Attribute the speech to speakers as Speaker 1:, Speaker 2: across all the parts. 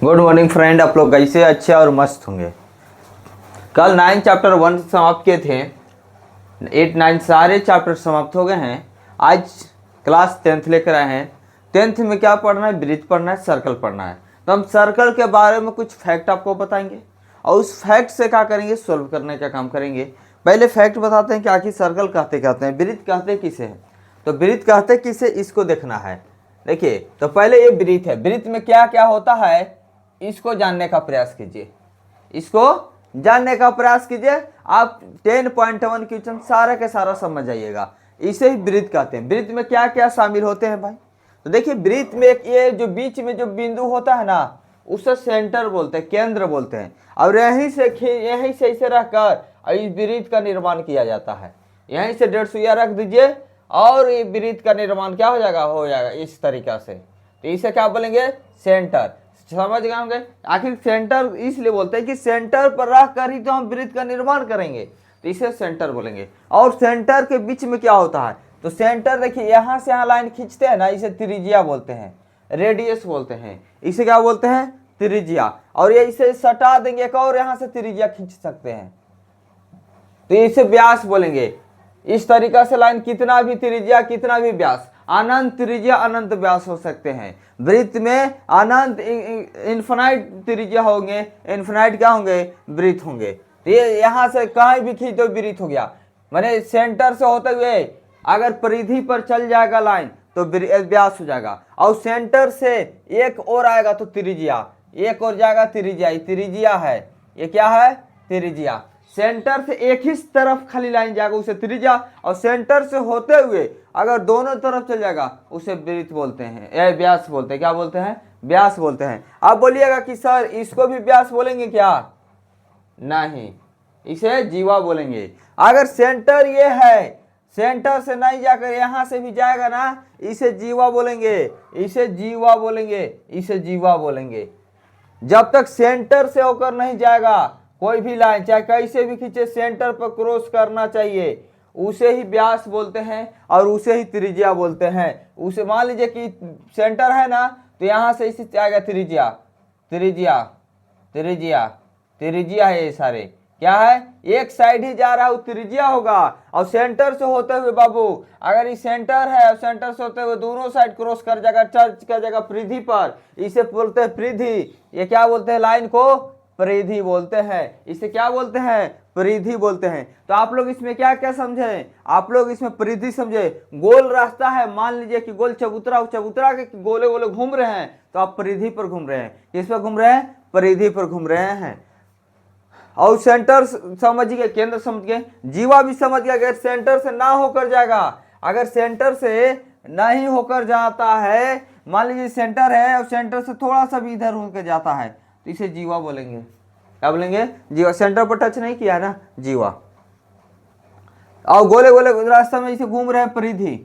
Speaker 1: Good morning friend, आप लोग कैसे अच्छे और मस्त होंगे। कल 9 चैप्टर 1 समाप्त किए थे, 8 9 सारे चैप्टर समाप्त हो गए हैं। आज क्लास 10th लेकर आए हैं। 10th में क्या पढ़ना है? ब्रीथ पढ़ना है, सर्कल पढ़ना है। तो हम सर्कल के बारे में कुछ फैक्ट आपको बताएंगे और उस फैक्ट से क्या करेंगे, सोल्व करने का काम करेंगे। पहले फैक्ट बताते हैं कि आखिर सर्कल कहते हैं, ब्रीथ कहते किसे हैं। तो ब्रीथ कहते किसे, इसको देखना है। देखिए, तो पहले ये ब्रीथ है। ब्रीथ में क्या क्या होता है इसको जानने का प्रयास कीजिए, इसको जानने का प्रयास कीजिए। आप 10.1 क्वेश्चन सारा के सारा समझ जाइएगा। इसे ही ब्रीथ कहते हैं। ब्रीथ में क्या क्या शामिल होते हैं भाई? तो देखिए, ब्रीथ में एक ये जो बीच में जो बिंदु होता है ना, उसे सेंटर बोलते हैं, केंद्र बोलते हैं। और यहीं से इसे रखकर इस ब्रीथ का निर्माण किया जाता है। यहीं से 1.5 सुइया रख दीजिए और ये ब्रीथ का निर्माण क्या हो जाएगा इस तरीका से। तो इसे क्या बोलेंगे? सेंटर। समझ गए होंगे। आखिर सेंटर इसलिए बोलते हैं कि सेंटर पर रख कर ही तो हम ब्रीथ का निर्माण करेंगे, तो इसे सेंटर बोलेंगे। और सेंटर के बीच में क्या होता है? तो सेंटर देखिए, यहाँ से यहाँ लाइन खींचते हैं ना, इसे त्रिज्या बोलते हैं, रेडियस बोलते हैं। इसे क्या बोलते हैं? त्रिज्या। और ये इसे सटा देंगे एक और यहाँ से त्रिज्या खींच सकते हैं, तो इसे व्यास बोलेंगे। इस तरीका से लाइन कितना भी त्रिज्या, कितना भी व्यास, अनंत त्रिज्या अनंत व्यास हो सकते हैं। वृत्त में अनंत इन्फिनाइट त्रिज्या होंगे, इन्फिनाइट क्या होंगे? वृत्त होंगे। तो ये यहाँ से कहीं भी खींच दो वृत्त हो गया। माने सेंटर से होते हुए अगर परिधि पर चल जाएगा लाइन तो व्यास हो जाएगा। और सेंटर से एक और आएगा तो त्रिज्या, एक और जाएगा त्रिज्या, त्रिज्या है। ये क्या है? त्रिज्या। सेंटर से एक ही तरफ खाली लाइन जाएगा उसे त्रिज्या, और सेंटर से होते हुए अगर दोनों तरफ चल जाएगा उसे वृत्त बोलते हैं, या व्यास बोलते हैं। क्या बोलते हैं? व्यास बोलते हैं। आप बोलिएगा कि सर इसको भी व्यास बोलेंगे क्या? नहीं, इसे जीवा बोलेंगे। अगर सेंटर ये है, सेंटर से नहीं जाकर यहां से भी जाएगा ना, इसे जीवा बोलेंगे, इसे जीवा बोलेंगे, इसे जीवा बोलेंगे। जब तक सेंटर से होकर नहीं जाएगा कोई भी लाइन, चाहे कैसे भी खींचे, सेंटर पर क्रॉस करना चाहिए, उसे ही व्यास बोलते हैं और उसे ही त्रिज्या बोलते हैं। उसे मान लीजिए कि सेंटर है ना, तो यहां से इसे आएगा त्रिज्या, त्रिज्या, त्रिज्या, त्रिज्या है। ये सारे क्या है? एक साइड ही जा रहा है, त्रिज्या होगा। और सेंटर से होते हुए बाबू, अगर ये सेंटर है और सेंटर से होते हुए दोनों साइड क्रॉस कर जाएगा, चर्च कर जाएगा परिधि पर, इसे बोलते हैं परिधि। ये क्या बोलते हैं? लाइन को परिधि बोलते हैं। इसे क्या बोलते हैं? परिधि बोलते हैं। तो आप लोग इसमें क्या क्या समझे? आप लोग इसमें परिधि समझे। गोल रास्ता है, मान लीजिए कि गोल चबूतरा, चबूतरा के गोले गोले घूम रहे हैं, तो आप परिधि पर घूम रहे हैं। किस पर घूम रहे हैं? परिधि पर घूम रहे हैं। और सेंटर समझ गए, केंद्र समझ गए, जीवा भी समझ गया। अगर सेंटर से ना होकर जाएगा, अगर सेंटर से नहीं होकर जाता है, मान लीजिए सेंटर है और सेंटर से थोड़ा सा भी इधर होकर जाता है, तो इसे जीवा बोलेंगे। क्या बोलेंगे? जीवा। सेंटर पर टच नहीं किया ना, जीवा। और गोले गोले रास्ते में इसे घूम रहे हैं, परिधि।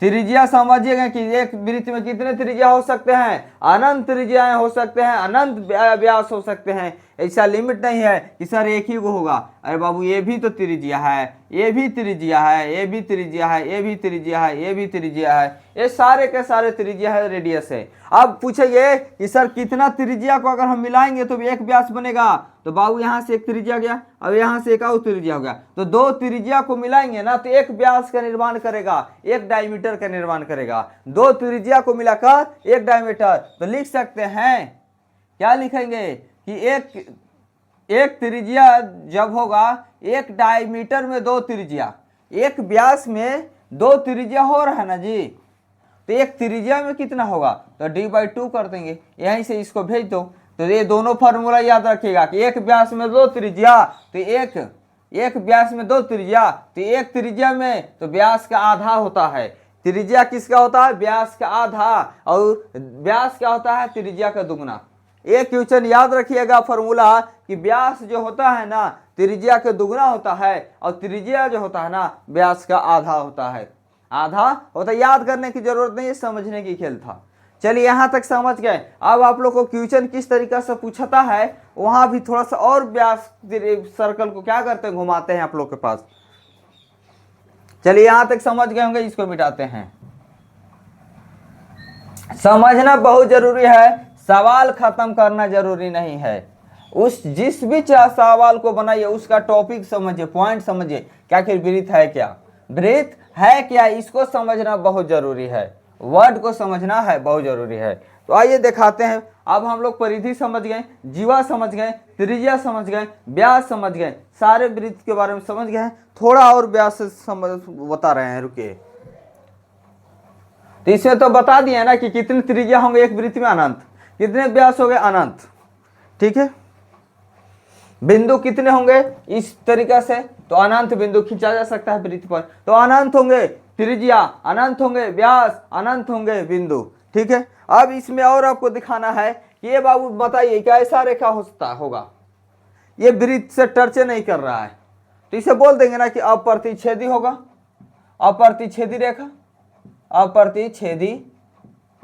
Speaker 1: त्रिज्या समझिएगा कि एक वृत्त में कितने त्रिज्या हो सकते हैं? अनंत त्रिज्याएं हो सकते हैं, अनंत व्यास हो सकते हैं। ऐसा लिमिट नहीं है कि सर एक ही को होगा। अरे बाबू, ये भी तो त्रिज्या है, ये भी त्रिज्या है, ये भी त्रिज्या है, ये भी त्रिज्या है, ये भी त्रिज्या है। ये सारे के सारे त्रिज्या है, रेडियस है। अब पूछेंगे कि सर कितना त्रिज्या को अगर हम मिलाएंगे तो एक व्यास बनेगा? तो बाबू यहाँ से एक त्रिज्या गया, अब यहाँ से एक और त्रिज्या हो गया, तो दो त्रिज्या को मिलाएंगे ना तो एक व्यास का निर्माण करेगा, एक डायमीटर का निर्माण करेगा। दो त्रिज्या को मिलाकर एक डायमीटर। तो लिख सकते हैं, क्या लिखेंगे कि एक त्रिज्या जब होगा, एक डायमीटर में दो त्रिज्या, एक व्यास में दो त्रिज्या हो रहा है ना जी, तो एक त्रिज्या में कितना होगा? तो d/2 कर देंगे। यहीं से इसको भेज दो। तो ये दोनों फार्मूला याद रखिएगा कि एक व्यास में दो त्रिज्या, तो एक व्यास में दो त्रिज्या, तो एक त्रिज्या में तो व्यास का आधा होता है। त्रिज्या किसका होता है? व्यास का आधा। और व्यास क्या होता है? त्रिज्या का दुगना। एक क्वेश्चन याद रखिएगा फॉर्मूला कि व्यास जो होता है ना, त्रिज्या का दुगना होता है, और त्रिज्या जो होता है ना, व्यास का आधा होता है। आधा होता है, याद करने की जरूरत नहीं है, समझने की खेल था। चलिए, यहां तक समझ गए। अब आप लोग को क्वेश्चन किस तरीका से पूछता है, वहां भी थोड़ा सा और व्यास सर्कल को क्या करते हैं, घुमाते हैं आप लोग के पास। चलिए, यहां तक समझ गए होंगे, इसको मिटाते हैं। समझना बहुत जरूरी है। सवाल खत्म करना जरूरी नहीं है, उस जिस भी सवाल को बनाइए उसका टॉपिक समझिए, पॉइंट समझिए कि आखिर वृत्त है क्या, वृत्त है क्या, इसको समझना बहुत जरूरी है, वर्ड को समझना है बहुत जरूरी है। तो आइए दिखाते हैं। अब हम लोग परिधि समझ गए, जीवा समझ गए, त्रिज्या समझ गए, व्यास समझ गए, सारे वृत्त के बारे में समझ गए हैं। थोड़ा और व्यास समझ बता रहे हैं, रुकिए। तो इसमें तो बता दिया ना कि कितने त्रिज्या होंगे एक वृत्त में, अनंत। कितने व्यास हो गए, अनंत। ठीक है, बिंदु कितने होंगे इस तरीका से, तो अनंत बिंदु खींचा जा सकता है वृत्त पर। तो अनंत होंगे त्रिज्या, अनंत होंगे व्यास, अनंत होंगे बिंदु। ठीक है, अब इसमें और आपको दिखाना है कि ये बाबू बताइए क्या ऐसा रेखा होगा, ये वृत्त से टर्चे नहीं कर रहा है, तो इसे बोल देंगे ना कि अप्रतिच्छेदी होगा, अप्रतिच्छेदी रेखा, अप्रतिच्छेदी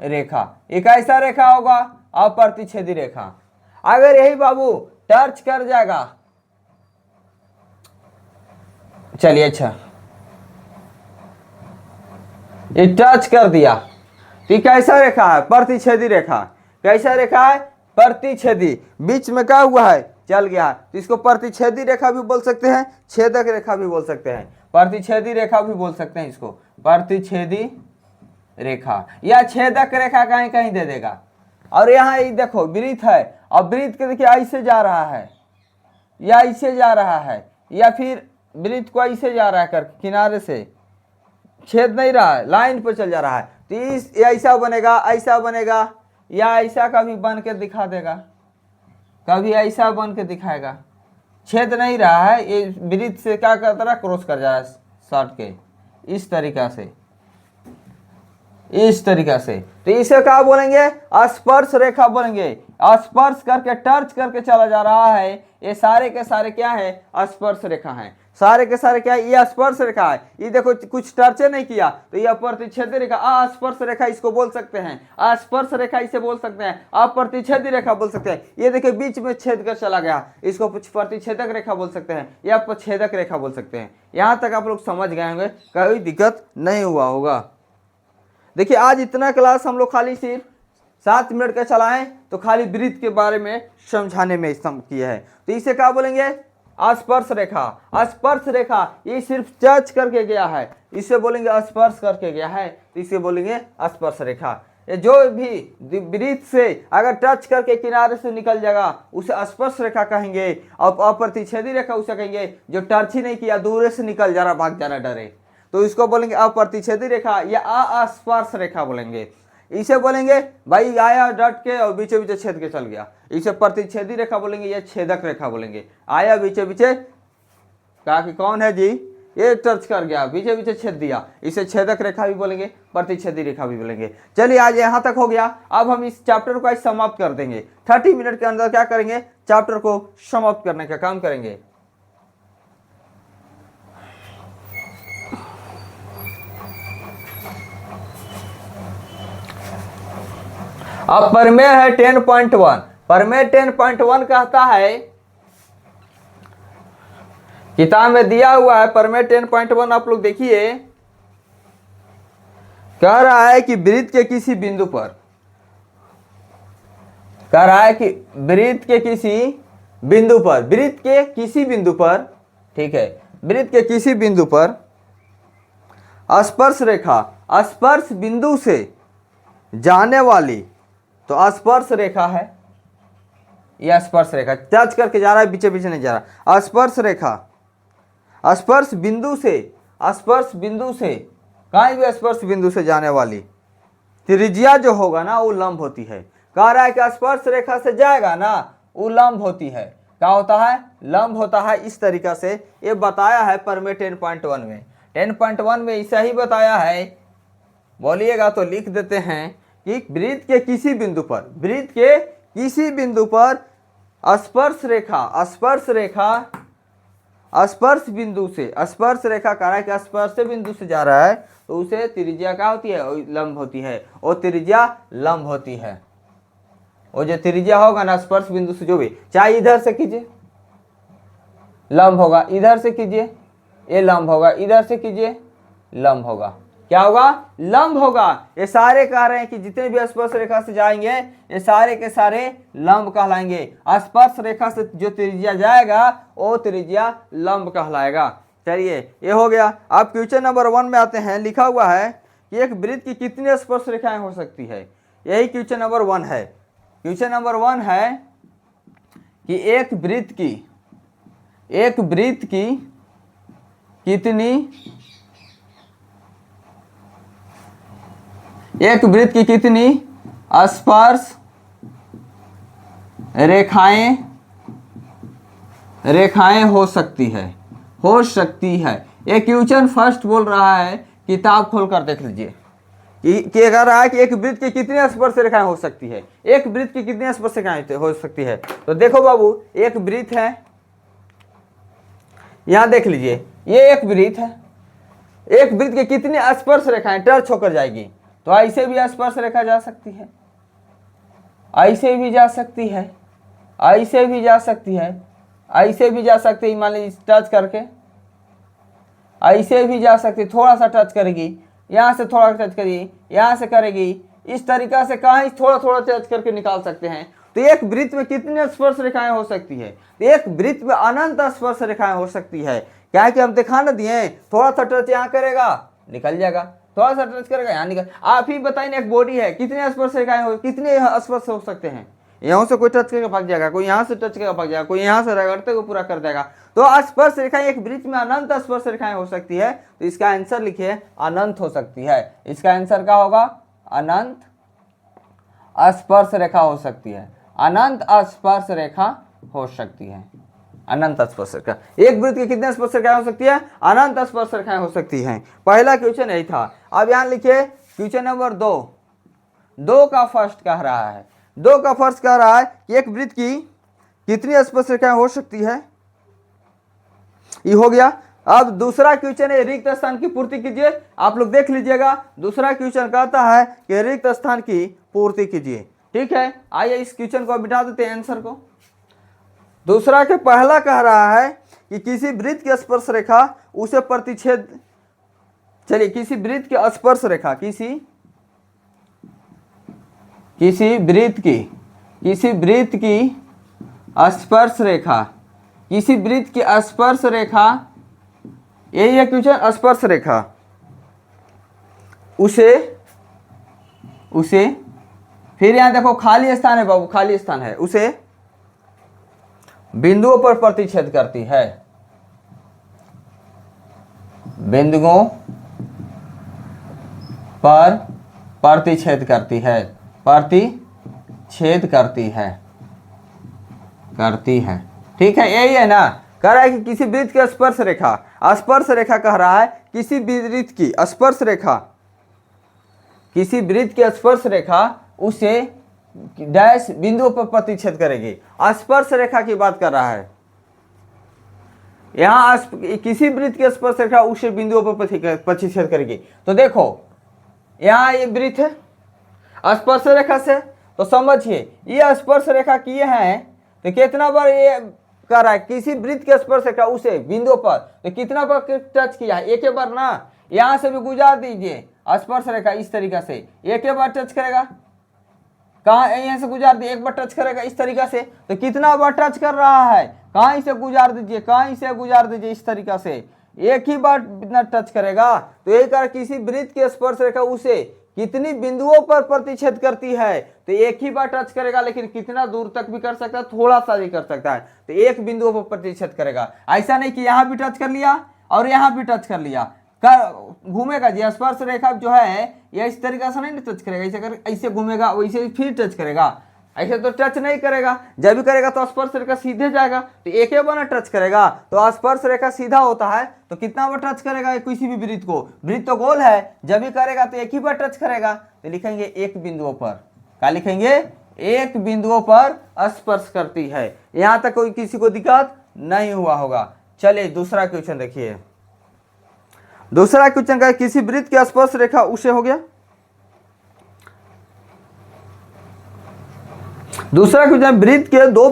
Speaker 1: रेखा। एक ऐसा रेखा होगा अप्रतिच्छेदी रेखा। अगर यही बाबू टच कर जाएगा, चलिए अच्छा ये टच कर दिया, तो कैसा रेखा है, प्रतिच्छेदी रेखा। कैसा रेखा है, प्रतिच्छेदी। बीच में क्या हुआ है, चल गया, तो इसको प्रतिच्छेदी रेखा भी बोल सकते हैं, छेदक रेखा भी बोल सकते हैं, प्रतिच्छेदी रेखा भी बोल सकते हैं इसको, प्रतिच्छेदी रेखा या छेदक रेखा कहीं कहीं दे देगा। और यहाँ ये देखो वृत्त है, अब वृत्त के देखिए ऐसे जा रहा है या ऐसे जा रहा है, या फिर वृत्त को ऐसे जा रहा है कर किनारे से, छेद नहीं रहा है, लाइन पर चल जा रहा है, तो इस ऐसा बनेगा, ऐसा बनेगा, या ऐसा कभी बन के दिखा देगा, कभी ऐसा बन के दिखाएगा। छेद नहीं रहा है, ये वृत्त से क्या करता रहा, क्रॉस कर जा रहा है शॉर्ट के, इस तरीका से, इस तरीका से। तो इसे क्या बोलेंगे, स्पर्श रेखा बोलेंगे। स्पर्श करके टच करके चला जा रहा है, ये सारे के सारे क्या है, स्पर्श रेखा है। सारे के सारे क्या है, ये स्पर्श रेखा है। ये देखो कुछ टर्चे नहीं किया, तो ये अप्रतिच्छेदी रेखा, अस्पर्श रेखा इसको बोल सकते हैं, स्पर्श रेखा इसे बोल सकते हैं, अप्रतिच्छेदी रेखा बोल सकते हैं। ये देखिए बीच में छेद कर चला गया, इसको कुछ प्रतिच्छेदक रेखा बोल सकते हैं या छेदक रेखा बोल सकते हैं। यहाँ तक आप लोग समझ गए होंगे, कोई दिक्कत नहीं हुआ होगा। देखिए आज इतना क्लास हम लोग खाली सिर्फ 7 मिनट का चलाएं, तो खाली वृत्त के बारे में समझाने में किया है। तो इसे क्या बोलेंगे, स्पर्श रेखा। स्पर्श रेखा ये सिर्फ टच करके गया है, इसे बोलेंगे स्पर्श करके गया है, तो इसे बोलेंगे स्पर्श रेखा। ये जो भी वृत्त से अगर टच करके किनारे से निकल जाएगा उसे स्पर्श रेखा कहेंगे, और अप्रतिच्छेदी रेखा उसे कहेंगे जो टच ही नहीं किया, दूर से निकल जा रहा, भाग जा रहा डरे, तो इसको बोलेंगे अप्रतिच्छेदी रेखा या अस्पर्श रेखा बोलेंगे। इसे बोलेंगे भाई आया डट के और बीचे बीचे छेद के चल गया, इसे प्रतिच्छेदी रेखा बोलेंगे या छेदक रेखा बोलेंगे। आया बीचे बीचे, कहा कि कौन है जी, ये टच कर गया, बीचे बीचे छेद दिया, इसे छेदक रेखा भी बोलेंगे, प्रतिच्छेदी रेखा भी बोलेंगे। चलिए आज यहाँ तक हो गया। अब हम इस चैप्टर को आज समाप्त कर देंगे। 30 मिनट के अंदर क्या करेंगे, चैप्टर को समाप्त करने का काम करेंगे। अब प्रमेय है 10.1। प्रमेय 10.1 कहता है, किताब में दिया हुआ है प्रमेय 10.1, आप लोग देखिए, कह रहा है कि वृत्त के किसी बिंदु पर, कह रहा है कि वृत्त के किसी बिंदु पर, वृत्त के किसी बिंदु पर, ठीक है, वृत्त के किसी बिंदु पर स्पर्श रेखा, स्पर्श बिंदु से जाने वाली, तो स्पर्श रेखा है, यह स्पर्श रेखा टच करके जा रहा है, पीछे पीछे नहीं जा रहा। स्पर्श रेखा स्पर्श बिंदु से, स्पर्श बिंदु से, कहीं भी स्पर्श बिंदु से जाने वाली त्रिज्या जो होगा ना वो लंब होती है। कह रहा है कि स्पर्श रेखा से जाएगा ना वो लंब होती है। क्या होता है, लंब होता है। इस तरीका से ये बताया है प्रमेय 10.1 में। 10.1 में ऐसा ही बताया है, बोलिएगा तो लिख देते हैं कि वृत्त के किसी बिंदु पर, वृत्त के किसी बिंदु पर स्पर्श रेखा, स्पर्श रेखा स्पर्श बिंदु से, स्पर्श रेखा कह रहा है कि स्पर्श बिंदु से जा रहा है, तो उसे त्रिज्या क्या होती है, लंब होती है, और त्रिज्या लंब होती है। और जो त्रिज्या होगा ना स्पर्श बिंदु से, जो भी, चाहे इधर से कीजिए लंब होगा, इधर से कीजिए ये लंब होगा, इधर से कीजिए लंब होगा। क्या होगा, लंब होगा। ये सारे कह रहे हैं कि जितने भी स्पर्श रेखा से जाएंगे ये सारे के सारे लंब कहलाएंगे। स्पर्श रेखा से जो त्रिज्या जाएगा वो त्रिज्या लंब कहलाएगा। चलिए ये हो गया। अब क्वेश्चन नंबर 1 में आते हैं। लिखा हुआ है कि एक वृत्त की कितनी स्पर्श रेखाएं हो सकती है, यही क्वेश्चन नंबर 1 है। क्वेश्चन नंबर 1 है कि एक वृत्त की कितनी स्पर्श रेखाएं हो सकती है। ये क्वेश्चन फर्स्ट बोल रहा है, किताब खोलकर देख लीजिए कि कह रहा है कि एक वृत्त की कितनी स्पर्श रेखाएं हो सकती है। एक वृत्त की कितनी स्पर्श रेखाएं हो सकती है। तो देखो बाबू, एक वृत्त है, यहां देख लीजिए, ये एक वृत्त है। एक वृत्त की कितनी स्पर्श रेखाएं टच होकर जाएगी। तो ऐसे भी स्पर्श रेखा जा सकती है, ऐसे भी जा सकती है, ऐसे भी जा सकती है, ऐसे भी जा सकती है, मान लीजिए टच करके, ऐसे भी जा सकती है, थोड़ा सा टच करेगी, यहाँ से थोड़ा टच करेगी, यहाँ से करेगी, इस तरीका से कहीं थोड़ा थोड़ा टच करके निकाल सकते हैं। तो एक वृत्त में कितनी स्पर्श रेखाएं हो सकती है। तो एक वृत्त में अनंत स्पर्श रेखाएं हो सकती है। क्या है कि हम दिखा न दिए, थोड़ा सा टच यहाँ करेगा निकल जाएगा, थोड़ा सा टच करेगा यहाँ निकल। आप ही बताइए, एक बॉडी है, कितने स्पर्श रेखाएं हो, कितने स्पर्श हो सकते हैं। यहाँ से कोई टच करके भाग जाएगा, कोई यहाँ से टच करके भाग जाएगा, कोई यहाँ से रगड़ते हुए पूरा कर देगा। तो स्पर्श रेखाएं, एक वृत्त में अनंत स्पर्श रेखाएं हो सकती है। तो इसका आंसर लिखिए, अनंत हो सकती है। इसका आंसर क्या होगा, अनंत स्पर्श रेखा हो सकती है। अनंत स्पर्श रेखा हो सकती है। अनंत स्पर्श रेखा, एक वृत्त की कितने स्पर्श रेखाएं हो सकती है, अनंत स्पर्श रेखाएं हो सकती हैं। पहला क्वेश्चन यही था। अब यहाँ लिखिए क्वेश्चन नंबर 2 का फर्स्ट कह रहा है, 2 का फर्स्ट कह रहा है कि एक वृत्त की कितनी स्पर्श रेखाएं हो सकती है। ये हो गया। अब दूसरा क्वेश्चन है, रिक्त स्थान की पूर्ति कीजिए। आप लोग देख लीजिएगा, दूसरा क्वेश्चन कहता है कि रिक्त स्थान की पूर्ति कीजिए। ठीक है, आइए इस क्वेश्चन को मिटा देते हैं आंसर को। दूसरा के पहला कह रहा है कि किसी वृत्त की स्पर्श रेखा उसे प्रतिच्छेद, चलिए किसी वृत्त की स्पर्श रेखा, किसी वृत्त की स्पर्श रेखा, किसी वृत्त की स्पर्श रेखा, यही है क्वेश्चन, स्पर्श रेखा उसे फिर यहां देखो खाली स्थान है बाबू, खाली स्थान है, उसे बिंदुओं पर प्रतिच्छेद करती है। बिंदुओं पर प्रतिच्छेद करती है, प्रतिच्छेद करती है। ठीक है, यही है ना। कह रहा है कि किसी वृत्त की स्पर्श रेखा कह रहा है किसी वृत्त की स्पर्श रेखा, किसी वृत्त की स्पर्श रेखा उसे डैश बिंदुओं पर प्रतिच्छेद करेगी। स्पर्श रेखा की बात कर रहा है यहाँ, किसी वृत्त की स्पर्श रेखा उसे बिंदुओं पर प्रतिच्छेद करेगी। तो देखो यहाँ ये वृत्त है स्पर्श रेखा से, तो समझिए ये स्पर्श रेखा किए हैं तो कितना बार ये कर रहा है, किसी वृत्त के स्पर्श रेखा उसे बिंदुओं पर, तो कितना बार टच किया, एक बार ना। यहां से भी गुजार दीजिए स्पर्श रेखा इस तरीका से, एक बार टच करेगा, कहाँ यहां से गुजार दिए, एक बार टच करेगा इस तरीका से, तो कितना बार टच कर रहा है, कहाँ से गुजार दीजिए, कहाँ से गुजार दीजिए इस तरीका से, एक ही बार इतना टच करेगा। तो एक बार किसी वृत्त की स्पर्श रेखा उसे कितनी बिंदुओं पर प्रतिच्छेद करती है, तो एक ही बार टच करेगा, लेकिन कितना दूर तक भी कर सकता है, थोड़ा सा भी कर सकता है, तो एक बिंदुओं पर प्रतिच्छेद करेगा। ऐसा नहीं कि यहाँ भी टच कर लिया और यहाँ भी टच कर लिया, घूमेगा जी। स्पर्श रेखा जो है यह इस तरीका से नहीं टच करेगा, ऐसे कर ऐसे घूमेगा, वैसे फिर टच करेगा, ऐसे तो टच नहीं करेगा। जब भी करेगा तो स्पर्श रेखा सीधे जाएगा, तो एक ही बार टच करेगा, तो स्पर्श रेखा सीधा होता है, तो कितना बार टच करेगा किसी भी वृत्त को, वृत्त तो गोल है, जब भी करेगा तो एक ही बार टच करेगा। तो लिखेंगे एक बिंदुओं पर, क्या लिखेंगे, एक बिंदुओं पर स्पर्श करती है। यहां तक कोई किसी को दिक्कत नहीं हुआ होगा। चलिए दूसरा क्वेश्चन देखिए। दूसरा क्वेश्चन का किसी वृत्त की स्पर्श रेखा उसे हो गया। दूसरा क्वेश्चन, वृत्त के दो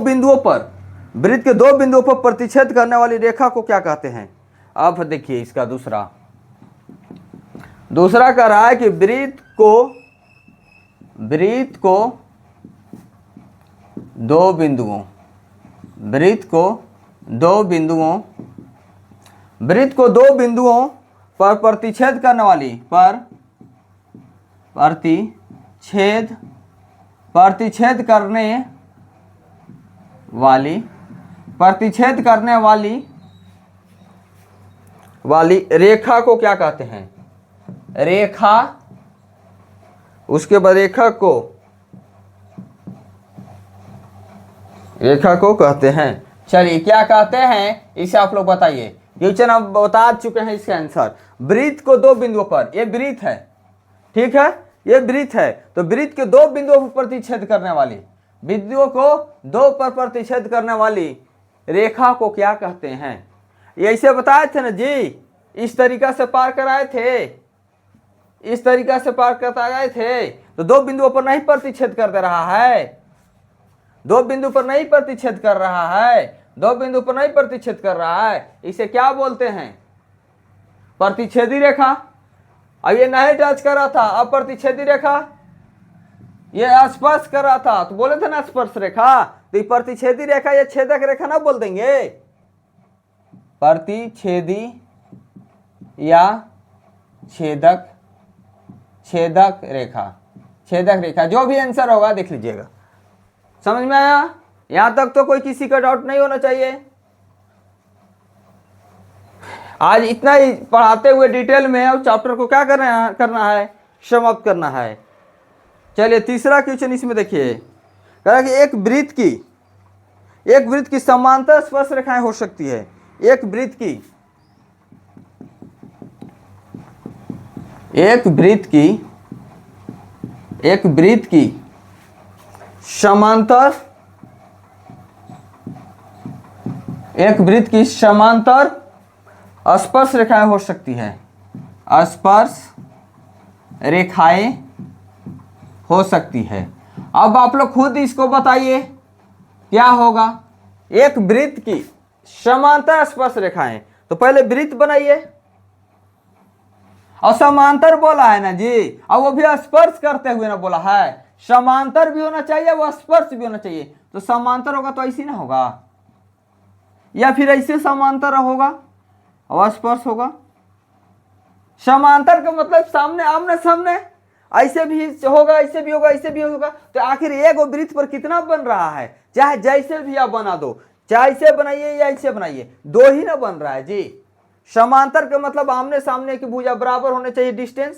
Speaker 1: बिंदुओं पर प्रतिच्छेद करने वाली रेखा को क्या कहते हैं। अब देखिए इसका दूसरा कह रहा है कि वृत्त को दो बिंदुओं पर प्रतिच्छेद करने वाली रेखा को क्या कहते हैं? रेखा, उसके बाद रेखा को कहते हैं। चलिए क्या कहते हैं इसे आप लोग बताइए। क्वेश्चन आप बता चुके हैं इसका आंसर। वृत्त को दो बिंदुओं पर, ये वृत्त है, ठीक है, ये वृत्त है, तो वृत्त के दो बिंदुओं पर प्रतिच्छेद करने वाली रेखा को क्या कहते हैं? ये ऐसे बताए थे ना जी, इस तरीका से पार कराए थे, तो दो बिंदुओं पर नहीं प्रतिच्छेद कर रहा है, इसे क्या बोलते हैं? प्रतिच्छेदी रेखा। अब ये नहीं टच कर रहा था, अब प्रतिच्छेदी रेखा, ये स्पर्श कर रहा था, तो बोले थे ना स्पर्श रेखा, तो ये प्रतिच्छेदी रेखा, ये छेदक रेखा ना बोल देंगे, प्रतिच्छेदी या छेदक रेखा, जो भी आंसर होगा देख लीजिएगा। समझ में आया? यहां तक तो कोई किसी का डाउट नहीं होना चाहिए। आज इतना ही पढ़ाते हुए डिटेल में, और चैप्टर को क्या करना है? समाप्त करना है। चलिए तीसरा क्वेश्चन इसमें देखिए, कह रहा है कि एक वृत्त की समांतर स्पर्श रेखाएं हो सकती है। एक वृत्त की समांतर स्पर्श रेखाएं हो सकती है। अब आप लोग खुद इसको बताइए क्या होगा। एक वृत्त की समांतर स्पर्श रेखाएं, तो पहले वृत्त बनाइए, और समांतर बोला है ना जी, और वो भी स्पर्श करते हुए ना बोला है। समांतर भी होना चाहिए, वो स्पर्श भी होना चाहिए। तो समांतर होगा तो ऐसे ना होगा, या फिर ऐसे समांतर होगा और स्पर्श होगा। समांतर का मतलब सामने, आमने सामने, ऐसे भी होगा, ऐसे भी होगा, ऐसे भी होगा। तो आखिर एक वृत्त पर कितना बन रहा है? चाहे जैसे भी आप बना दो, चाहे ऐसे बनाइए या ऐसे बनाइए, दो ही ना बन रहा है जी। समांतर का मतलब आमने सामने की भुजा बराबर होने चाहिए, डिस्टेंस,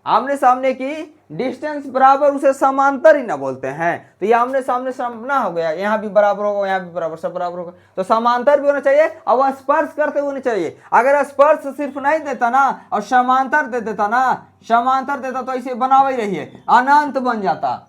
Speaker 1: आमने सामने की डिस्टेंस बराबर, उसे समांतर ही ना बोलते हैं। तो ये आमने सामने ना हो गया, यहाँ भी बराबर होगा, यहाँ भी बराबर, सब बराबर होगा। तो समांतर भी होना चाहिए और वह स्पर्श करते होने चाहिए। अगर स्पर्श सिर्फ नहीं देता ना और समांतर दे देता तो ऐसे बना ही रहिए, अनंत बन जाता।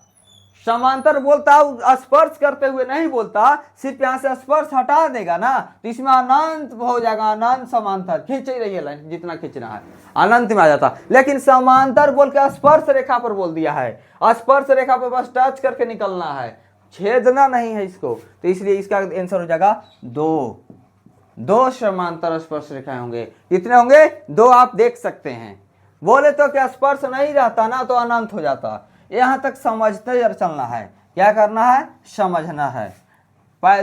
Speaker 1: समांतर बोलता, स्पर्श करते हुए नहीं बोलता, सिर्फ यहाँ से स्पर्श हटा देगा ना, तो इसमें अनंत हो जाएगा। अनंत समांतर खींच ही रही है लाइन, जितना खींचना है अनंत में आ जाता। लेकिन समांतर बोल के स्पर्श रेखा पर बोल दिया है, स्पर्श रेखा पर बस टच करके निकलना है, छेदना नहीं है इसको। तो इसलिए इसका आंसर हो जाएगा दो समांतर स्पर्श रेखाएं होंगे। कितने होंगे? दो। आप देख सकते हैं, बोले तो क्या स्पर्श नहीं रहता ना तो अनंत हो जाता। यहाँ तक समझते चलना है, क्या करना है? समझना है।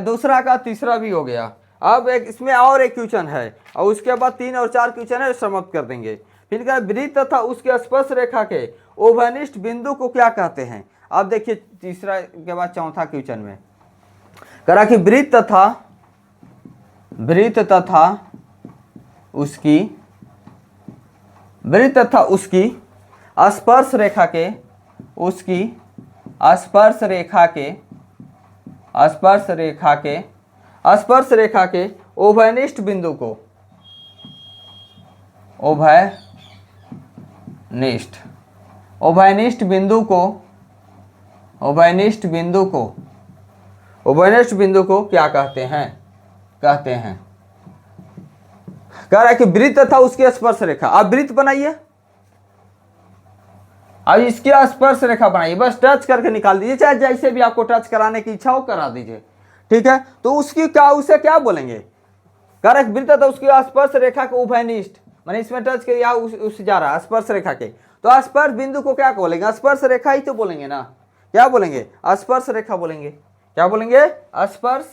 Speaker 1: दूसरा का तीसरा भी हो गया। अब एक इसमें और एक क्वेश्चन है, और उसके बाद 3 और 4 क्वेश्चन है, समाप्त कर देंगे। फिर क्या, वृत्त तथा उसके स्पर्श रेखा के उभयनिष्ठ बिंदु को क्या कहते हैं? अब देखिए तीसरा के बाद चौथा क्वेश्चन में करा कि वृत्त तथा उसकी स्पर्श रेखा के उभयनिष्ठ बिंदु को क्या कहते हैं? कह रहा है कि वृत्त तथा उसकी स्पर्श रेखा। अब वृत्त बनाइए, अब इसकी स्पर्श रेखा बनाइए, बस टच करके निकाल दीजिए, चाहे जैसे भी आपको टच कराने की इच्छा हो करा दीजिए, ठीक है। तो उसे क्या बोलेंगे? कह रहा है वृत्त तथा उसकी स्पर्श रेखा के मैंने इसमें टच किया, उस जा रहा है स्पर्श रेखा के, तो स्पर्श बिंदु को क्या बोलेंगे? स्पर्श रेखा ही तो बोलेंगे ना। क्या बोलेंगे? स्पर्श रेखा बोलेंगे। क्या बोलेंगे? स्पर्श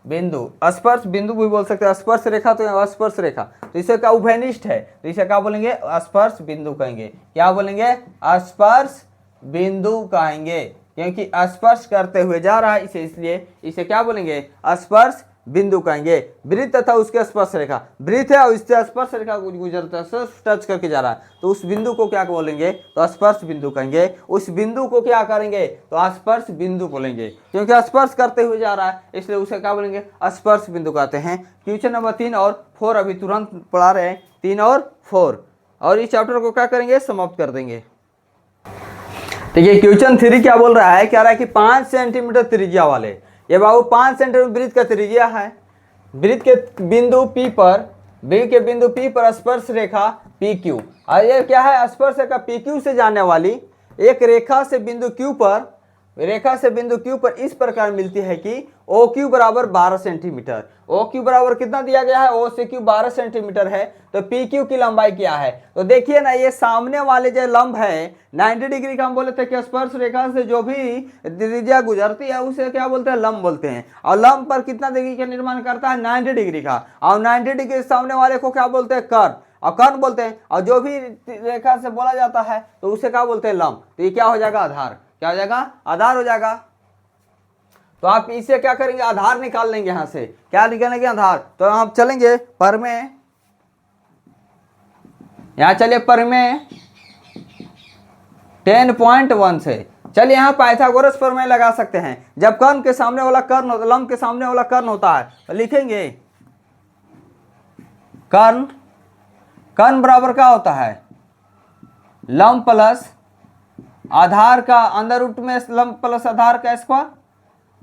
Speaker 1: बिंदु। स्पर्श बिंदु भी बोल सकते हैं, स्पर्श रेखा तो स्पर्श रेखा, तो इसे क्या उभयनिष्ठ है, तो इसे क्या बोलेंगे? स्पर्श बिंदु कहेंगे। क्या बोलेंगे? स्पर्श बिंदु कहेंगे, क्योंकि स्पर्श करते हुए जा रहा है इसे, इसलिए इसे क्या बोलेंगे? स्पर्श बिंदु कहेंगे। वृत्त तथा उसके स्पर्श रेखा, वृत्त है और इससे स्पर्श रेखा गुजरता है, टच करके जा रहा है, तो उस बिंदु को क्या बोलेंगे? तो स्पर्श बिंदु कहेंगे। उस बिंदु को क्या करेंगे? तो स्पर्श बिंदु बोलेंगे, क्योंकि स्पर्श करते हुए जा रहा है, इसलिए उसे क्या बोलेंगे? स्पर्श बिंदु कहते हैं। क्वेश्चन नंबर 3 और 4 अभी तुरंत पढ़ा रहे हैं, 3 और 4, और इस चैप्टर को क्या करेंगे? समाप्त कर देंगे। देखिए क्वेश्चन 3 क्या बोल रहा है? कह रहा है कि 5 सेंटीमीटर त्रिज्या वाले, ये बाबू 5 सेंटीमीटर वृत्त का त्रिज्या है, वृत्त के बिंदु P पर, वृत्त के बिंदु P पर स्पर्श रेखा PQ, और ये क्या है? स्पर्श रेखा PQ से जाने वाली एक रेखा से बिंदु Q पर, रेखा से बिंदु Q पर इस प्रकार मिलती है कि OQ बराबर 12 सेंटीमीटर। OQ बराबर कितना दिया गया है? O से Q 12 सेंटीमीटर है, तो PQ की लंबाई क्या है? तो देखिए ना, ये सामने वाले जो लंब है 90 डिग्री का, हम बोले थे कि स्पर्श रेखा से जो भी त्रिज्या गुजरती है उसे क्या बोलते हैं? लंब बोलते हैं। और लंब पर कितना डिग्री का निर्माण करता है? 90 डिग्री का, और 90 डिग्री सामने वाले को क्या बोलते हैं? कर्ण, और कर्ण बोलते हैं। और जो भी रेखा से बोला जाता है तो उसे क्या बोलते हैं? लंब। तो ये क्या हो जाएगा? आधार। क्या हो जाएगा? आधार हो जाएगा। तो आप इसे क्या करेंगे? आधार निकाल लेंगे। यहां से क्या निकालेंगे? आधार। तो हम चलेंगे प्रमेय, यहां चलिए प्रमेय 10.1 से। चलिए यहां पाइथागोरस प्रमेय लगा सकते हैं। जब कर्ण के सामने वाला कर्ण, लंब के सामने वाला कर्ण होता है, तो लिखेंगे कर्ण, कर्ण बराबर क्या होता है? लंब प्लस आधार का अंडर रूट में लंब प्लस आधार का स्क्वायर,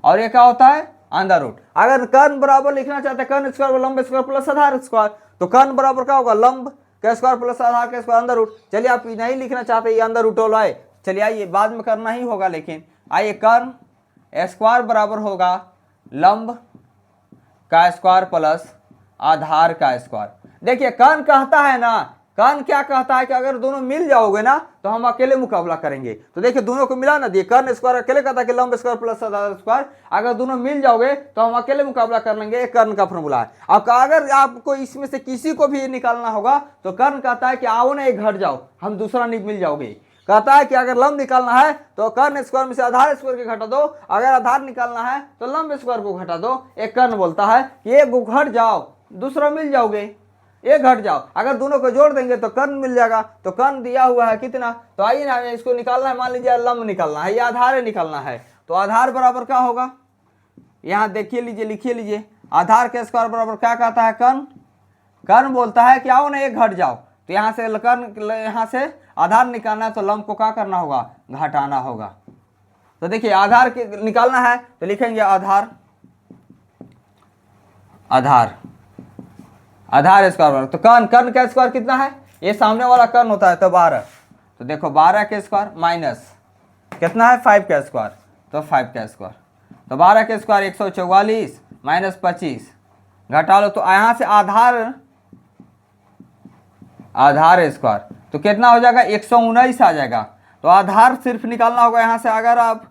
Speaker 1: और ये क्या होता है? Under root. अगर कर्ण बराबर लिखना चाहते हैं कर्ण स्क्वायर लंब स्क्वायर प्लस आधार स्क्वायर, तो कर्ण बराबर क्या होगा? लंब का स्क्वायर प्लस आधार का स्क्वायर अंडर रूट। चलिए आप नहीं लिखना चाहते ये अंडर रूट वाला है, चलिए आइए बाद में करना ही होगा, लेकिन आइए कर्ण स्क्वायर बराबर होगा लंब का स्क्वायर प्लस आधार का स्क्वायर। देखिए कर्ण कहता है ना, कर्ण क्या कहता है कि अगर दोनों मिल जाओगे ना तो हम अकेले मुकाबला करेंगे। तो देखिए दोनों को मिला ना, दिए कर्ण स्क्वायर अकेले कहता है कि लंब स्क्वायर प्लस आधार स्क्वायर, अगर दोनों मिल जाओगे तो हम अकेले मुकाबला कर लेंगे। एक कर्ण का फॉर्मूला है। अब अगर आपको इसमें से किसी को भी निकालना होगा तो कर्ण कहता है कि आओ ना एक घट जाओ, हम दूसरा नहीं मिल जाओगे। कहता है कि अगर लंब निकालना है तो कर्ण स्क्वायर में से आधार स्क्वायर के घटा दो, अगर आधार निकालना है तो लंब स्क्वायर को घटा दो। एक कर्ण बोलता है कि एक घट जाओ दूसरा मिल जाओगे, एक घट जाओ, अगर दोनों को जोड़ देंगे तो कर्ण मिल जाएगा। तो कर्ण दिया हुआ है कितना? तो आइए ना इसको निकालना है, मान लीजिए लंब निकालना है या आधार निकालना है, तो आधार बराबर क्या होगा? यहाँ देखिए लीजिए, लिखिए लीजिए, आधार के स्क्वायर बराबर क्या कहता है? कर्ण। कर्ण बोलता है कि आओ ना एक घट जाओ, तो यहाँ से कर्ण, यहाँ से आधार निकालना है तो लंब को क्या करना होगा? घटाना होगा। तो देखिए आधार निकालना है तो लिखेंगे आधार, आधार, आधार स्क्वायर बराबर, तो कर्ण, कर्ण का स्क्वायर कितना है? ये सामने वाला कर्ण होता है तो 12, तो देखो 12 के स्क्वायर माइनस कितना है? 5 का स्क्वायर, तो 5 का स्क्वायर, तो 12 के स्क्वायर 144 माइनस 25 घटा लो, तो यहाँ से आधार, आधार स्क्वायर तो कितना हो जाएगा? 119 आ जाएगा। तो आधार सिर्फ निकालना होगा यहाँ से। अगर आप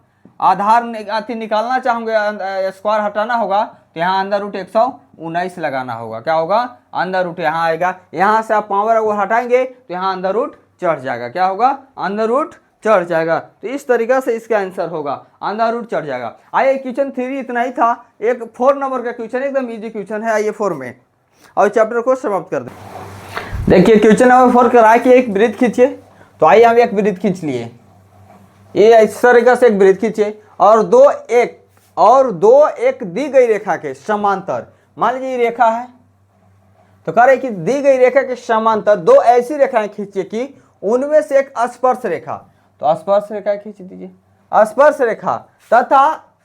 Speaker 1: आधार निकालना चाहोगे, स्क्वायर हटाना होगा, तो यहाँ अंदर रूट 119 लगाना होगा। क्या होगा? अंदर रूट यहाँ आएगा, यहाँ से आप पावर वो हटाएंगे तो यहाँ अंदर रूट चढ़ जाएगा। क्या होगा? अंदर रूट चढ़ जाएगा। तो इस तरीका से इसका आंसर होगा, अंदर रूट चढ़ जाएगा। आइए क्वेश्चन 3 इतना ही था। एक 4 नंबर का क्वेश्चन, एकदम इजी क्वेश्चन है। आइए 4 में, और चैप्टर को समाप्त कर दें। देखिए क्वेश्चन नंबर 4 कह रहा है कि एक वृत्त खींचिए। तो आइए हम एक वृत्त खींच लिए, ये इस तरीका से एक वृत्त खींचे, और दो एक दी गई रेखा के समांतर, मान लीजिए ये रेखा है, तो कह रहे कि दी गई रेखा के समांतर 2 ऐसी रेखाएं खींचिए कि उनमें से एक स्पर्श रेखा, तो स्पर्श रेखा खींच दीजिए, स्पर्श रेखा तथा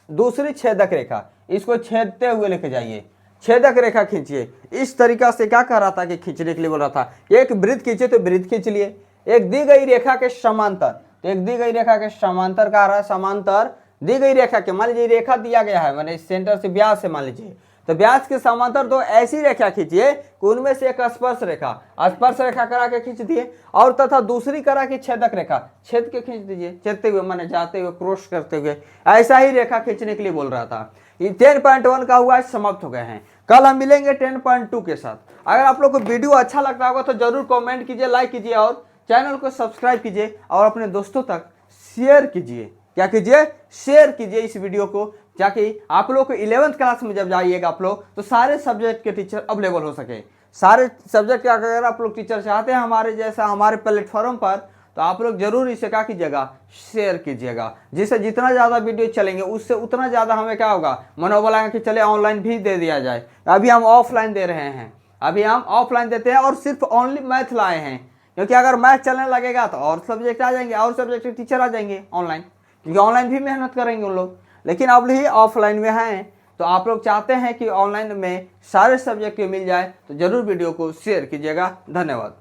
Speaker 1: दूसरी छेदक रेखा, इसको छेदते हुए लेके जाइए, छेदक रेखा खींचिए। इस तरीका से क्या कह रहा था कि खींचने के लिए बोल रहा था। एक वृत्त खींचे तो वृत्त खींच लिए, एक दी गई रेखा के समांतर, तो एक दी गई रेखा के समांतर का रहा, समांतर दी गई रेखा के, मान लीजिए रेखा दिया गया है, मैंने सेंटर से व्यास से मान लीजिए, तो व्यास के समांतर दो ऐसी रेखा खींचिए कि उनमें से एक स्पर्श रेखा करा के खींच दिए, और तथा दूसरी करा की छेदक रेखा छेद के खींच दीजिए, छेदते हुए माने जाते हुए क्रॉस करते हुए, ऐसा ही रेखा खींचने के लिए बोल रहा था। ये 10.1 का हुआ समाप्त हो गए हैं। कल हम मिलेंगे 10.2 के साथ। अगर आप लोग को वीडियो अच्छा लगता होगा तो जरूर कमेंट कीजिए, लाइक कीजिए और चैनल को सब्सक्राइब कीजिए और अपने दोस्तों तक शेयर कीजिए। क्या कीजिए? शेयर कीजिए इस वीडियो को, ताकि आप लोग को 11th क्लास में जब जाइएगा आप लोग तो सारे सब्जेक्ट के टीचर अवेलेबल हो सके। सारे सब्जेक्ट का अगर आप लोग टीचर चाहते हैं हमारे जैसा हमारे प्लेटफॉर्म पर, तो आप लोग जरूर इसे क्या कीजिएगा? शेयर कीजिएगा। जिससे जितना ज़्यादा वीडियो चलेंगे उससे उतना ज़्यादा हमें क्या होगा? मनोबल आएगा कि चले ऑनलाइन भी दे दिया जाए। अभी हम ऑफलाइन दे रहे हैं, अभी हम ऑफलाइन देते हैं और सिर्फ ओनली मैथ लाए हैं, क्योंकि अगर मैथ चलने लगेगा तो और सब्जेक्ट आ जाएंगे और सब्जेक्ट के टीचर आ जाएंगे ऑनलाइन, क्योंकि ऑनलाइन भी मेहनत करेंगे उन लोग। लेकिन अब ही ऑफलाइन में हैं, तो आप लोग चाहते हैं कि ऑनलाइन में सारे सब्जेक्ट मिल जाए, तो जरूर वीडियो को शेयर कीजिएगा। धन्यवाद।